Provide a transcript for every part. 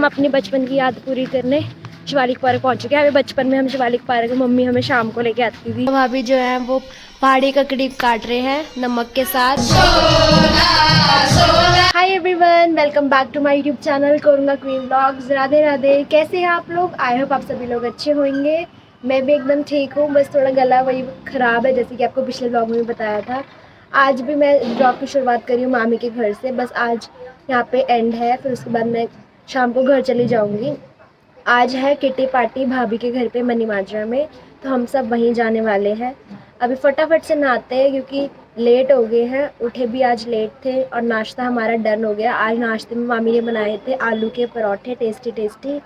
हम अपनी बचपन की याद पूरी करने शिवालिक पार्क पहुंच चुके हैं। अभी बचपन में हम शिवालिक पार्क मम्मी हमें शाम को लेके आती थी। भाभी जो है वो पहाड़ी ककड़ी काट रहे हैं नमक के साथ। Hi everyone, welcome back to my YouTube channel Koranga queen vlogs. Radhe Radhe. कैसे हैं आप लोग? आई होप आप सभी लोग अच्छे होंगे। मैं भी एकदम ठीक हूँ, बस थोड़ा गला वही ख़राब है जैसे कि आपको पिछले व्लॉग में बताया था। आज भी मैं व्लॉग की शुरुआत करी हूँ मामी के घर से। बस आज यहाँ पे एंड है, फिर उसके बाद मैं शाम को घर चली जाऊँगी। आज है किटी पार्टी भाभी के घर पे मनी माजरा में, तो हम सब वहीं जाने वाले हैं। अभी फटाफट से नहाते हैं क्योंकि लेट हो गए हैं, उठे भी आज लेट थे और नाश्ता हमारा डन हो गया। आज नाश्ते में मामी ने बनाए थे आलू के परोठे, टेस्टी टेस्टी।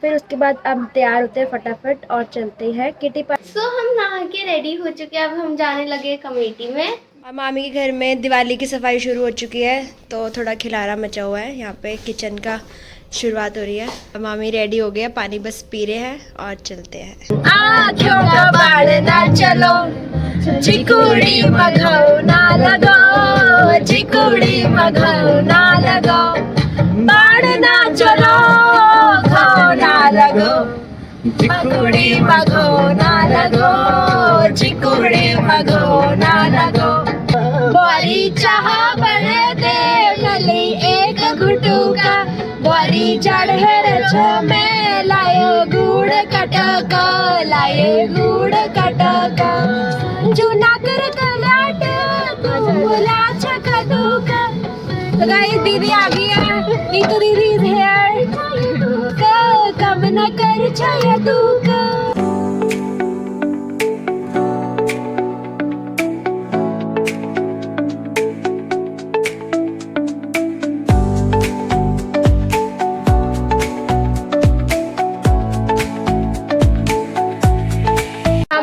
फिर उसके बाद अब तैयार होते हैं फटाफट और चलते हैं किटी पार्टी। सो हम नहा के रेडी हो चुके हैं, अब हम जाने लगे कमेटी में। मामी के घर में दिवाली की सफाई शुरू हो चुकी है, तो थोड़ा खिलारा मचा हुआ है। यहाँ पे किचन का शुरुआत हो रही है। अब मामी रेडी हो गया, पानी बस पी रहे हैं और चलते हैं। आँखों का बाढ़ ना चलो, चिकुड़ी मघौ ना लगो, चिकुड़ी मघौ ना लगो, बाढ़ ना चलो, घौ ना लगो, चिकुड़ी मघौ ना लगो, चिकुड़ी मघौ ना लगो। बोरी चाह बने दे नली एक घुटू का, बोरी चढ़े छो में लायो गुड़ कटका, लाए गुड़ कटका, चुना कर कलाट बुला छकदू का। तो गाइस दीदी आ गई है, नीतू दीदी इज हियर। कम न कर छया दूका।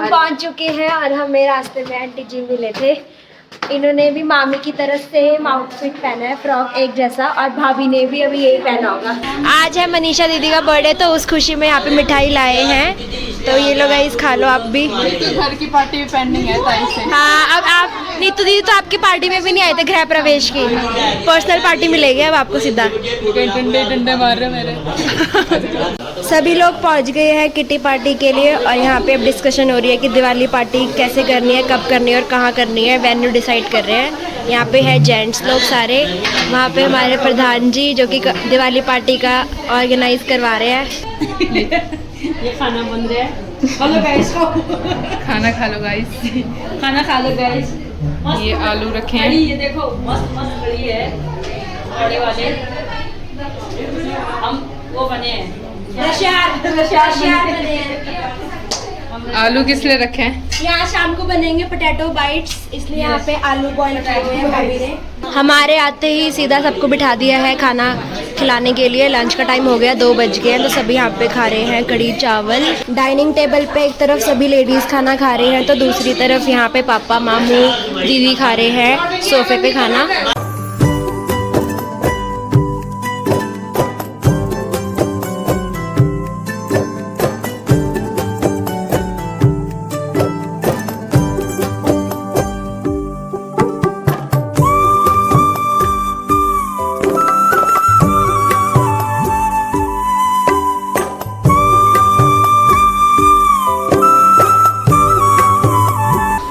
पहुंच चुके हैं और हमें रास्ते में आंटी जी मिले थे। इन्होंने भी मामी की तरफ से आउटफिट पहना है, फ्रॉक एक जैसा, और भाभी ने भी अभी यही पहना होगा। आज है मनीषा दीदी का बर्थडे, तो उस खुशी में यहाँ पे मिठाई लाए हैं, तो ये लोग इस खा लो आप भी। घर की पार्टी में पेंडिंग है ताई से। हाँ, अब आप नीतू दीदी तो आपकी पार्टी में भी नहीं आए थे, गृह प्रवेश की पर्सनल पार्टी मिलेगी अब आपको सीधा। डंडे मार रहे मेरे। सभी लोग पहुंच गए हैं किटी पार्टी के लिए और यहाँ पे अब डिस्कशन हो रही है कि दिवाली पार्टी कैसे करनी है, कब करनी है और कहाँ करनी है। वेन्यू डिसाइड कर रहे हैं। यहाँ पे है जेंट्स लोग सारे, वहाँ पे हमारे प्रधान जी जो कि दिवाली पार्टी का ऑर्गेनाइज करवा रहे हैं। ये खाना बन रहा है, हेलो गाइस, खाना खा लो गाइस। खाना खा लो गाइस। ये आलू रखे हैं, ये देखो मस्त मस्त कड़ी है, बड़े वाले हम वो बने हैं, रशियान बने हैं। आलू किस लिए रखे हैं? यहाँ शाम को बनेंगे पोटैटो बाइट्स, इसलिए यहाँ पे आलू बॉईल किए हुए हैं भाभी ने। हमारे आते ही सीधा सबको बिठा दिया है खाना खिलाने के लिए। लंच का टाइम हो गया, 2 बज गए हैं, तो सभी यहाँ पे खा रहे हैं कढ़ी चावल। डाइनिंग टेबल पे एक तरफ सभी लेडीज़ खाना खा रहे हैं, तो दूसरी तरफ यहाँ पे पापा मामू दीदी खा रहे हैं सोफे पे खाना।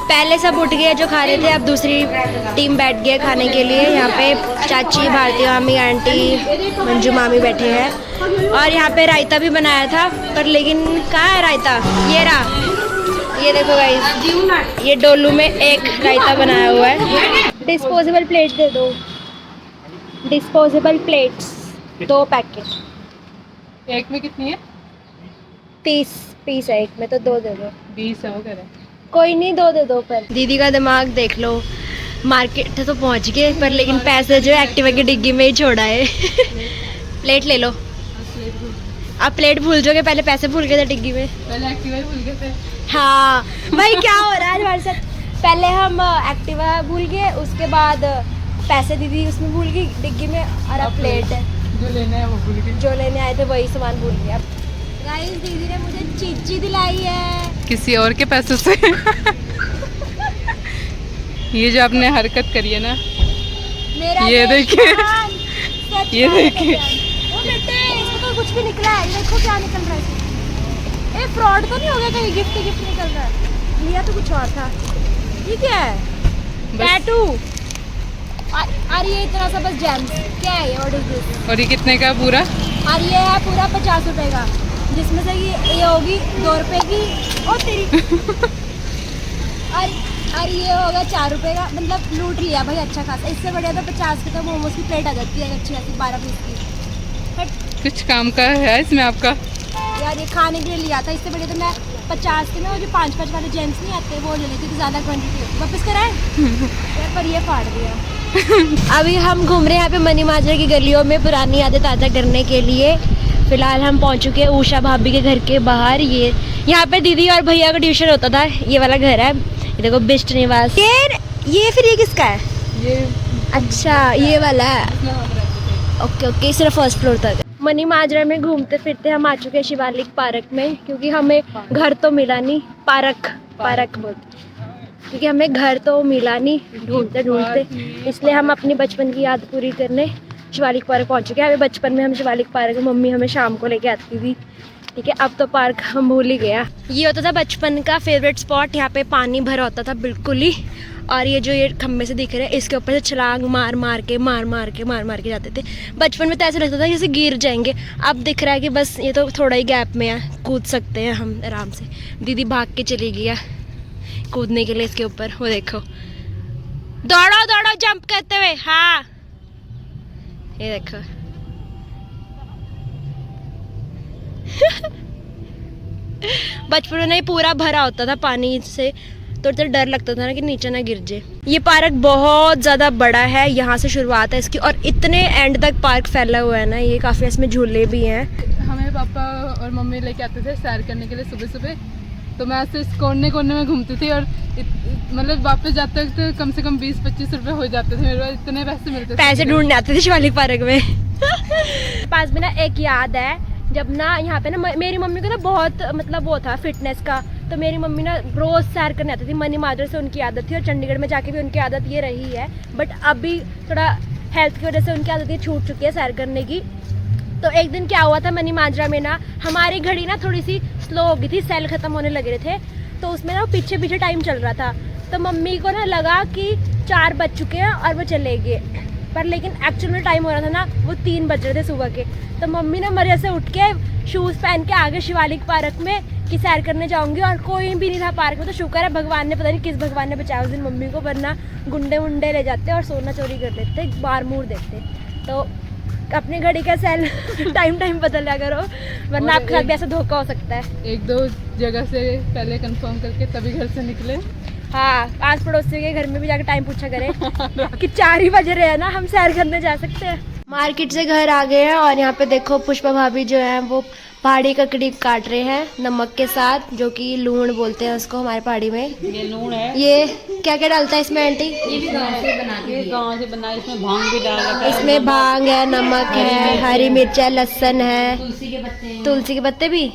पहले सब उठ गए जो खा रहे थे, अब दूसरी टीम बैठ गई खाने के लिए। यहाँ पे चाची, भारती मामी, आंटी, मंजू मामी बैठे हैं। और यहाँ पे रायता भी बनाया था, पर लेकिन कहाँ है रायता? ये रहा, ये देखो गाइस, ये डोलू में एक रायता बनाया हुआ है। डिस्पोजेबल प्लेट दे दो, डिस्पोजेबल प्लेट्स 2 पैकेट। एक में कितनी है? 30 पीस है एक में, तो 2 दे दो। 20 है वो कह रहे। कोई नहीं, 2 दे दो। पर दीदी का दिमाग देख लो, मार्केट तो पहुंच गए पर लेकिन पैसे जो एक्टिवा की डिग्गी में ही छोड़ा है। प्लेट ले लो। आप प्लेट भूल जाओगे, पहले पैसे भूल गए थे डिग्गी में। पहले एक्टिवा ही भूल गए थे। हाँ भाई, क्या हो रहा है हमारे साथ? पहले हम एक्टिवा भूल गए, उसके बाद पैसे दीदी उसमें भूल गई डिग्गी में, और अब प्लेट जो लेना है वो भूल गए, जो लेने आए थे वही सामान भूल गया। गाइस दीदी ने मुझे चीची दिलाई है किसी और के पैसों से। ये जो आपने हरकत करी है ना, मेरा ये देखिए, ये देखिए, वो बेटे इसको तो भी निकला है, देखो क्या निकल रहा है इसमें। ये फ्रॉड तो नहीं हो गया कहीं, गिफ्ट निकल रहा है। लिया तो कुछ और था। ये क्या है? टैटू। और ये इतना सा बस जेम्स, क्या है ये? What is this? और ये कितने का पूरा? और ये है पूरा 50 रुपए का, जिसमें से ये होगी 2 रुपए की और तेरी और ये होगा 4 रुपए का। मतलब लूट लिया भाई अच्छा खासा। इससे बढ़िया तो 50 की तो मोमोज की प्लेट आ जाती है अच्छी खासी 12 पीस की। बट कुछ काम का है इसमें आपका? यार ये खाने के लिए लिया था, इससे बढ़िया तो मैं 50 के में वो जो 5-5 वाले जेम्स नहीं आते वो ले लेती थी, ज़्यादा क्वान्टिटी होती। वापस कराए यार, पर ये फाड़ दिया। अभी हम घूम रहे हैं यहाँ पे मनी माजरा की गलियों में पुरानी यादें ताज़ा करने के लिए। फिलहाल हम पहुँच चुके हैं उषा भाभी के घर के बाहर। ये यहाँ पे दीदी और भैया का ट्यूशन होता था, ये वाला घर है। ये देखो बिष्ट निवास। ये फिर ये किसका है? ये अच्छा ये वाला है। ओके ओके, सिर्फ फर्स्ट फ्लोर तक। मनी माजरा में घूमते फिरते हम आ चुके हैं शिवालिक पार्क में, क्योंकि हमें घर तो मिला नहीं। पार्क बोलते, क्योंकि हमें घर तो मिला नहीं ढूंढते ढूंढते, इसलिए हम अपनी बचपन की याद पूरी करने शिवालिक पार्क पहुंच चुके हैं। अभी बचपन में हम शिवालिक पार्क, मम्मी हमें शाम को लेके आती थी, ठीक है। अब तो पार्क हम भूल ही गया। ये होता था बचपन का फेवरेट स्पॉट, यहाँ पे पानी भरा होता था बिल्कुल ही। और ये जो ये खम्भे से दिख रहे हैं, इसके ऊपर से छलांग मार मार के जाते थे। बचपन में तो ऐसा लगता था जैसे गिर जाएंगे। अब दिख रहा है कि बस ये तो थोड़ा ही गैप में है, कूद सकते हैं हम आराम से। दीदी भाग के चली गई है कूदने के लिए इसके ऊपर, वो देखो। दौड़ो जंप करते हुए। हाँ ये देखो। बचपन में नहीं पूरा भरा होता था पानी से, तो डर लगता था ना कि नीचे ना गिर जाए। ये पार्क बहुत ज़्यादा बड़ा है, यहाँ से शुरुआत है इसकी और इतने एंड तक पार्क फैला हुआ है ना। ये काफ़ी, इसमें झूले भी हैं। हमें पापा और मम्मी लेके आते थे सैर करने के लिए सुबह सुबह, तो मैं ऐसे इस कोने में घूमती थी। और मतलब वापस जाते वक्त कम से कम 20-25 रुपए हो जाते थे मेरे पास, इतने पैसे मिलते थे। पैसे ढूंढने आते थे शिवालिक पार्क में। पास में ना एक याद है, जब ना यहाँ पे ना मेरी मम्मी को ना बहुत मतलब वो था फिटनेस का, तो मेरी मम्मी ना रोज़ सैर करने आती थी। मनी माजरा से उनकी आदत थी और चंडीगढ़ में जाके भी उनकी आदत ये रही है। बट अभी थोड़ा हेल्थ की वजह से उनकी आदत ये छूट चुकी है सैर करने की। तो एक दिन क्या हुआ था मनी माजरा में ना, हमारी घड़ी ना थोड़ी सी स्लो हो गई थी, सेल ख़त्म होने लग रहे थे, तो उसमें ना पीछे टाइम चल रहा था। तो मम्मी को ना लगा कि 4 बज चुके हैं और वो चले गए, पर लेकिन एक्चुअल में टाइम हो रहा था ना वो 3 बज रहे थे सुबह के। तो मम्मी ना मजे से उठ के शूज़ पहन के आगे शिवालिक पार्क में कि सैर करने जाऊंगी, और कोई भी नहीं था पार्क में। तो शुक्र है भगवान ने, पता नहीं किस भगवान ने बचाया उस दिन मम्मी को, वरना गुंडे वुंडे ले जाते और सोना चोरी कर लेते, बार मूर देखते। तो अपनी घड़ी का सेल टाइम बदल लिया करो, वरना आपके साथ भी ऐसा धोखा हो सकता है। 1-2 जगह से पहले कंफर्म करके तभी घर से निकले। हाँ, आस पड़ोसी के घर में भी जाकर टाइम पूछा करें कि 4 ही बज रहे हैं ना, हम सैर करने जा सकते हैं। मार्केट से घर आ गए हैं और यहाँ पे देखो पुष्पा भाभी जो है वो पहाड़ी ककड़ी काट रहे हैं नमक के साथ, जो कि लूण बोलते हैं उसको हमारे पहाड़ी में। ये लूण है। ये क्या क्या डालता है इसमें आंटी? ये भी गांव से बनाती है। गांव से बना, इसमें भांग भी डाल रखा है। इसमें भांग है, नमक है, हरी मिर्च है, लहसुन है, तुलसी के पत्ते हैं। तुलसी के पत्ते भी।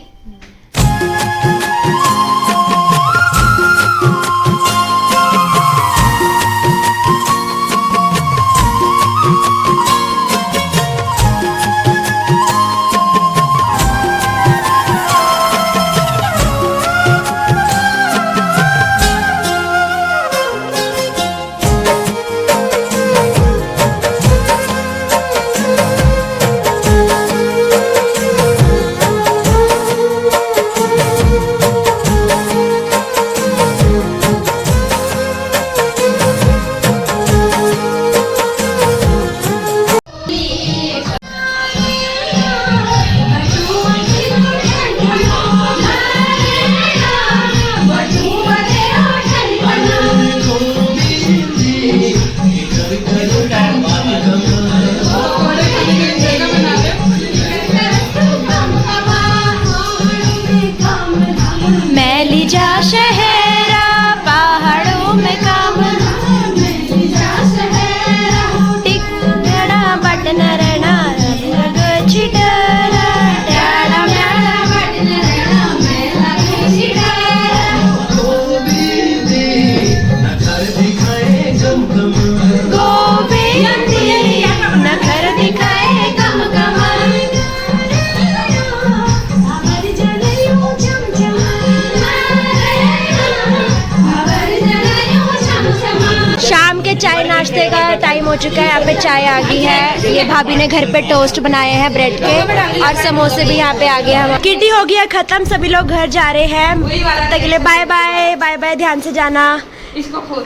नाश्ते का टाइम हो चुका है। यहाँ पे चाय आ गई है, ये भाभी ने घर पे टोस्ट बनाए हैं ब्रेड के, और समोसे भी यहाँ पे आ गए हैं। किटी हो गया खत्म, सभी लोग घर जा रहे हैं। तब तक के लिए बाय बाय, बाय बाय, ध्यान से जाना,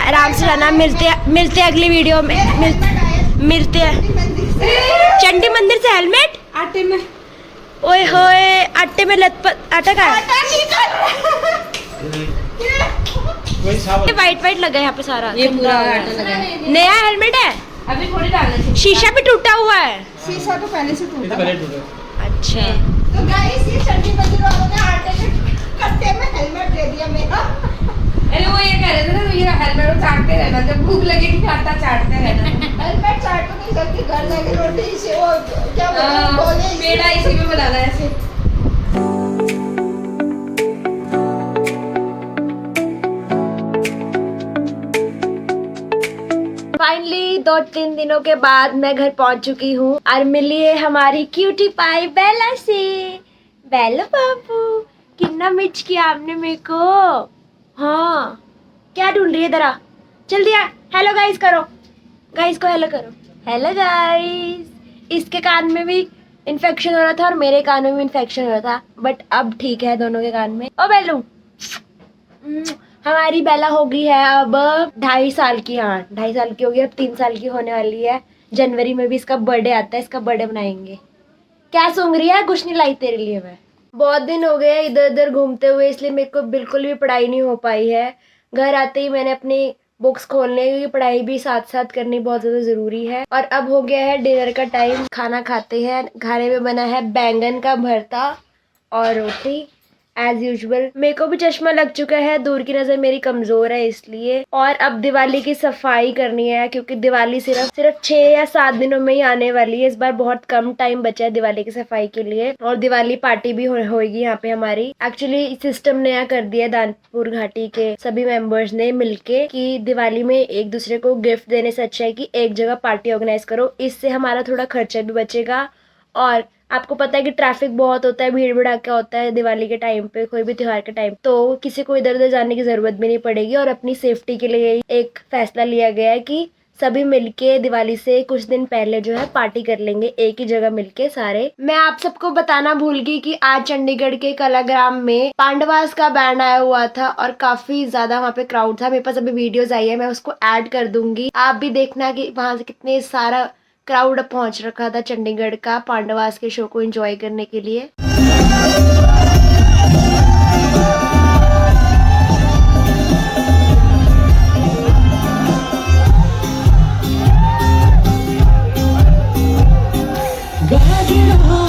आराम से जाना। मिलते अगली वीडियो में, मिलते हैं। चंडी मंदिर से हेलमेट आटे में, ओए होए, आटे में लतपत, आटा का वाइट वाइट लगा है यहाँ पे सारा, ये पूरा आटा लगा है। नया हेलमेट है, अभी थोड़ी डालने शीशा भी टूटा हुआ है। शीशा तो पहले से टूटा। अच्छा, तो गाइस ये चंडी मंदिर वालों ने आटे के कट्टे में हेलमेट दे दिया मेरा। अरे वो ये कह रहे थे ना, तो ये हेलमेट चाटते रहना, जब भूख लगेगी तो आटा चाटते रहना। हेलमेट चाटो नहीं करके घर जाके रोटी से वो क्या बोले पेड़ा इसी में बनाना है ऐसे। फाइनली 2-3 दिनों के बाद मैं घर पहुंच चुकी हूँ और मिली है हमारी क्यूटी पाई बेला से। बेला बाबू, कितना मिर्च किया आपने मेरे को। हाँ, क्या ढूंढ रही है जरा, जल्दी आ। हेलो गाइस करो, गाइस को हेलो करो। Hello guys. इसके कान में भी इन्फेक्शन हो रहा था और मेरे कान में भी इन्फेक्शन हो रहा था, बट अब ठीक है दोनों के कान में। ओ बेलू, हमारी बेला हो गई है अब 2.5 साल की। हाँ, 2.5 साल की होगी, अब 3 साल की होने वाली है। जनवरी में भी इसका बर्थडे आता है, इसका बर्थडे बनाएंगे। क्या सूंघ रही है? कुछ नहीं लाई तेरे लिए मैं। बहुत दिन हो गए इधर उधर घूमते हुए, इसलिए मेरे को बिल्कुल भी पढ़ाई नहीं हो पाई है। घर आते ही मैंने अपनी बुक्स खोलने की, पढ़ाई भी साथ साथ करनी बहुत ज़्यादा ज़रूरी है। और अब हो गया है डिनर का टाइम, खाना खाते हैं। खाने में बना है बैंगन का भरता और रोटी एज यूजुअल। मेरे को भी चश्मा लग चुका है, दूर की नज़र मेरी कमज़ोर है इसलिए। और अब दिवाली की सफाई करनी है, क्योंकि दिवाली सिर्फ 6 या 7 दिनों में ही आने वाली है। इस बार बहुत कम टाइम बचा है दिवाली की सफाई के लिए, और दिवाली पार्टी भी होगी यहाँ पे हमारी। एक्चुअली सिस्टम नया कर दिया दानपुर घाटी के सभी मेंबर्स ने मिलके कि दिवाली में एक दूसरे को गिफ्ट देने से अच्छा है कि एक जगह पार्टी ऑर्गेनाइज करो। इससे हमारा थोड़ा खर्चा भी बचेगा, और आपको पता है कि ट्रैफिक बहुत होता है, भीड़ भड़ाका होता है दिवाली के टाइम पे, कोई भी त्योहार के टाइम, तो किसी को इधर उधर जाने की जरूरत भी नहीं पड़ेगी। और अपनी सेफ्टी के लिए एक फैसला लिया गया है कि सभी मिलके दिवाली से कुछ दिन पहले जो है पार्टी कर लेंगे एक ही जगह मिलके सारे। मैं आप सबको बताना भूल गई कि आज चंडीगढ़ के कलाग्राम में पांडवास का बैंड आया हुआ था और काफी ज्यादा वहाँ पे क्राउड था। मेरे पास अभी वीडियोज आई है, मैं उसको ऐड कर दूंगी, आप भी देखना कि वहाँ से कितने सारा क्राउड पहुंच रखा था चंडीगढ़ का पांडवास के शो को एंजॉय करने के लिए। Back it up.